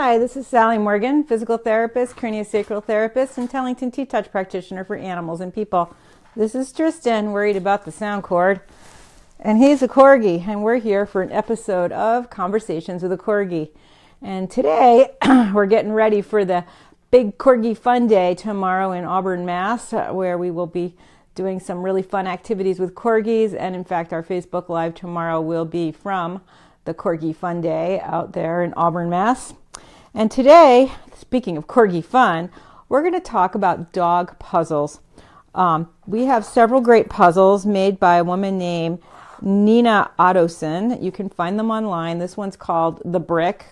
Hi, this is Sally Morgan, physical therapist, craniosacral therapist, and Tellington T-Touch practitioner for animals and people. This is Tristan, worried about the sound cord, and he's a Corgi, and we're here for an episode of Conversations with a Corgi. And today, we're getting ready for the big Corgi Fun Day tomorrow in Auburn, Mass, where we will be doing some really fun activities with Corgis, and in fact, our Facebook Live tomorrow will be from the Corgi Fun Day out there in Auburn, Mass. And today, speaking of Corgi fun, we're going to talk about dog puzzles. We have several great puzzles made by a woman named Nina Ottoson. You can find them online. This one's called The Brick.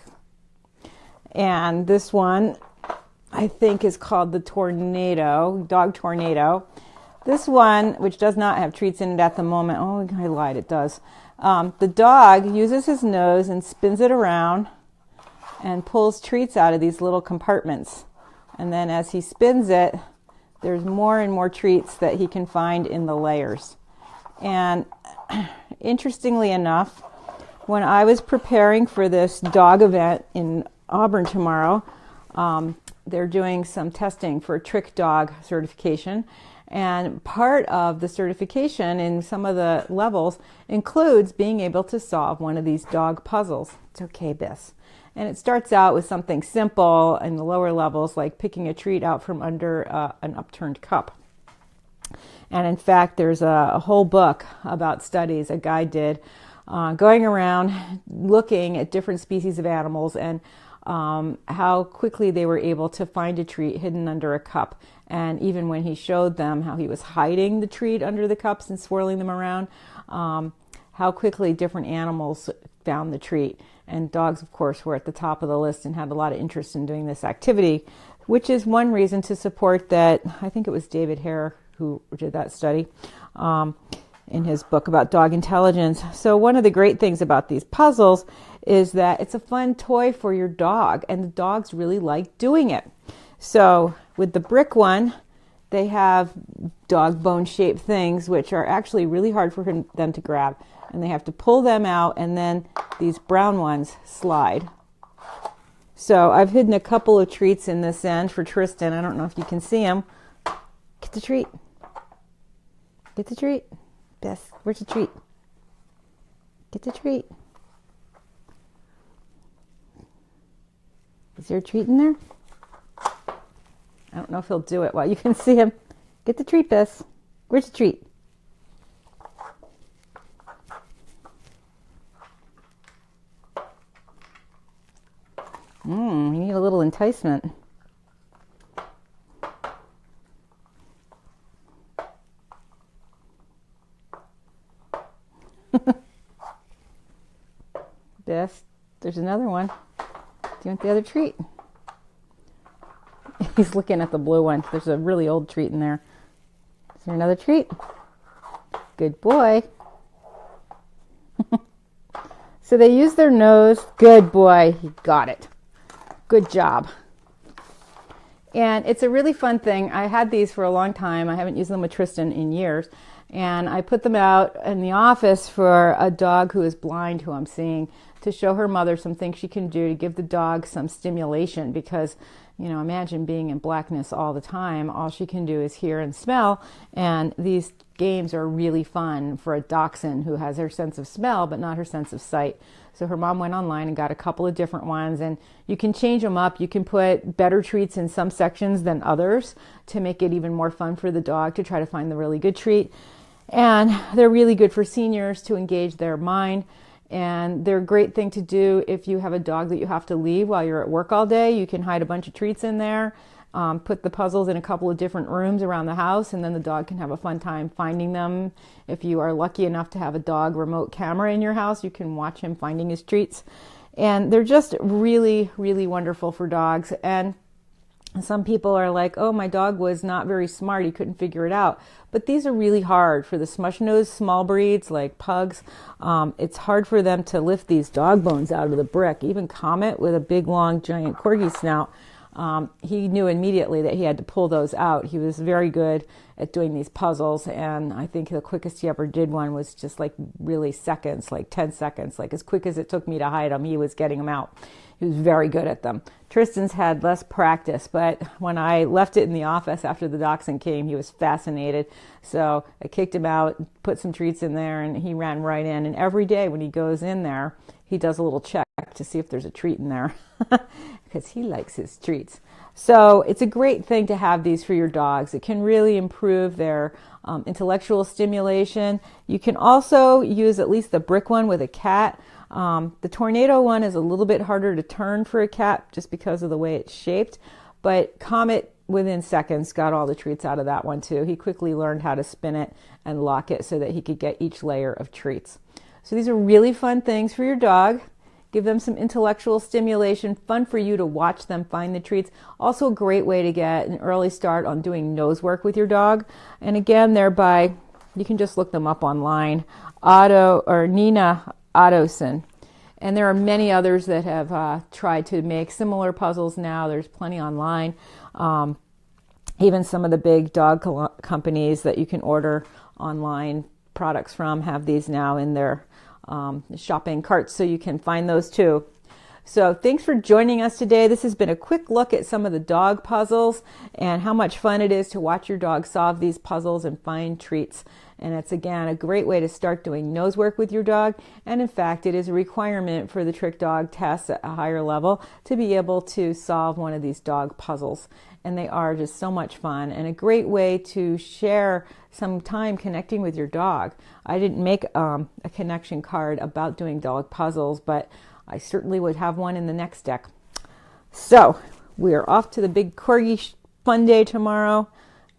And this one, I think, is called the Tornado, Dog Tornado. This one, which does not have treats in it at the moment. Oh, I lied, it does. The dog uses his nose and spins it around and pulls treats out of these little compartments. And then as he spins it, there's more and more treats that he can find in the layers. And interestingly enough, when I was preparing for this dog event in Auburn tomorrow, they're doing some testing for trick dog certification. And part of the certification in some of the levels includes being able to solve one of these dog puzzles. It's okay, Biss. And it starts out with something simple in the lower levels, like picking a treat out from under an upturned cup. And in fact, there's a whole book about studies a guy did going around looking at different species of animals and how quickly they were able to find a treat hidden under a cup. And even when he showed them how he was hiding the treat under the cups and swirling them around, how quickly different animals found the treat. And dogs, of course, were at the top of the list and had a lot of interest in doing this activity, which is one reason to support that. I think it was David Hare who did that study in his book about dog intelligence. So one of the great things about these puzzles is that it's a fun toy for your dog, and the dogs really like doing it. So with the brick one, they have dog bone shaped things which are actually really hard for them to grab, and they have to pull them out, and then these brown ones slide. So I've hidden a couple of treats in this end for Tristan. I don't know if you can see them. Get the treat. Get the treat. Bess, where's the treat? Get the treat. Is there a treat in there? I don't know if he'll do it while you can see him. Get the treat, Bess. Where's the treat? You need a little enticement. Bess, there's another one. Do you want the other treat? He's looking at the blue one. There's a really old treat in there. Is there another treat? Good boy. So they use their nose. Good boy. He got it. Good job. And it's a really fun thing. I had these for a long time. I haven't used them with Tristan in years. And I put them out in the office for a dog who is blind, who I'm seeing, to show her mother some things she can do to give the dog some stimulation, because, you know, imagine being in blackness all the time. All she can do is hear and smell, and these games are really fun for a dachshund who has her sense of smell but not her sense of sight. So her mom went online and got a couple of different ones, and you can change them up. You can put better treats in some sections than others to make it even more fun for the dog to try to find the really good treat. And they're really good for seniors to engage their mind. And they're a great thing to do if you have a dog that you have to leave while you're at work all day. You can hide a bunch of treats in there, put the puzzles in a couple of different rooms around the house, and then the dog can have a fun time finding them. If you are lucky enough to have a dog remote camera in your house, you can watch him finding his treats. And they're just really, really wonderful for dogs. And some people are like, oh, my dog was not very smart, he couldn't figure it out. But these are really hard for the smush-nosed small breeds like pugs. It's hard for them to lift these dog bones out of the brick. Even Comet, with a big, long, giant Corgi snout, he knew immediately that he had to pull those out. He was very good at doing these puzzles, and I think the quickest he ever did one was just like really seconds, like 10 seconds, like as quick as it took me to hide them, he was getting them out. He was very good at them. Tristan's had less practice, but when I left it in the office after the dachshund came, he was fascinated. So I kicked him out, put some treats in there, and he ran right in. And every day when he goes in there, he does a little check to see if there's a treat in there because he likes his treats. So it's a great thing to have these for your dogs. It can really improve their intellectual stimulation. You can also use at least the brick one with a cat. The tornado one is a little bit harder to turn for a cat just because of the way it's shaped, but Comet within seconds got all the treats out of that one too. He quickly learned how to spin it and lock it so that he could get each layer of treats. So these are really fun things for your dog. Give them some intellectual stimulation, fun for you to watch them find the treats. Also a great way to get an early start on doing nose work with your dog. And again, they're by, you can just look them up online, Nina Ottoson. And there are many others that have tried to make similar puzzles now. There's plenty online. Even some of the big dog companies that you can order online products from have these now in their shopping carts, so you can find those too. So thanks for joining us today. This has been a quick look at some of the dog puzzles and how much fun it is to watch your dog solve these puzzles and find treats. And it's, again, a great way to start doing nose work with your dog. And in fact, it is a requirement for the trick dog test at a higher level to be able to solve one of these dog puzzles. And they are just so much fun and a great way to share some time connecting with your dog. I didn't make a connection card about doing dog puzzles, but I certainly would have one in the next deck. So we are off to the big Corgi fun day tomorrow.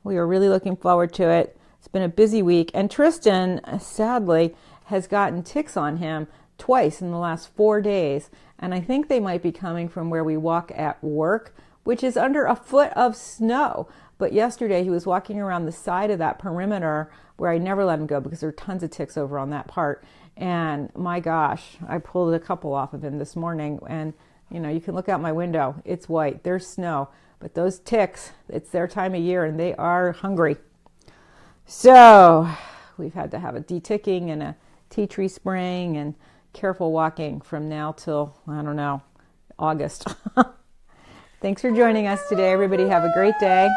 We are really looking forward to it. It's been a busy week, and Tristan, sadly, has gotten ticks on him twice in the last 4 days, and I think they might be coming from where we walk at work, which is under a foot of snow. But yesterday he was walking around the side of that perimeter where I never let him go because there are tons of ticks over on that part, and my gosh, I pulled a couple off of him this morning, and you know, you can look out my window, it's white, there's snow, but those ticks, it's their time of year and they are hungry. So we've had to have a deticking and a tea tree spraying and careful walking from now till, I don't know, August. Thanks for joining us today. Everybody have a great day.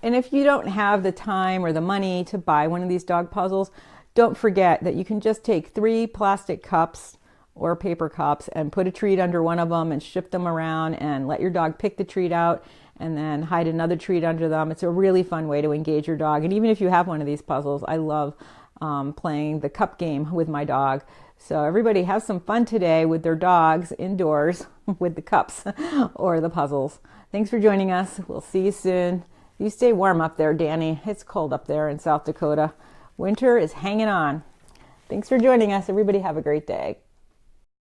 And if you don't have the time or the money to buy one of these dog puzzles, don't forget that you can just take 3 plastic cups or paper cups and put a treat under one of them and shift them around and let your dog pick the treat out and then hide another treat under them. It's a really fun way to engage your dog. And even if you have one of these puzzles, I love playing the cup game with my dog. So everybody have some fun today with their dogs indoors with the cups or the puzzles. Thanks for joining us. We'll see you soon. You stay warm up there, Danny. It's cold up there in South Dakota. Winter is hanging on. Thanks for joining us. Everybody have a great day.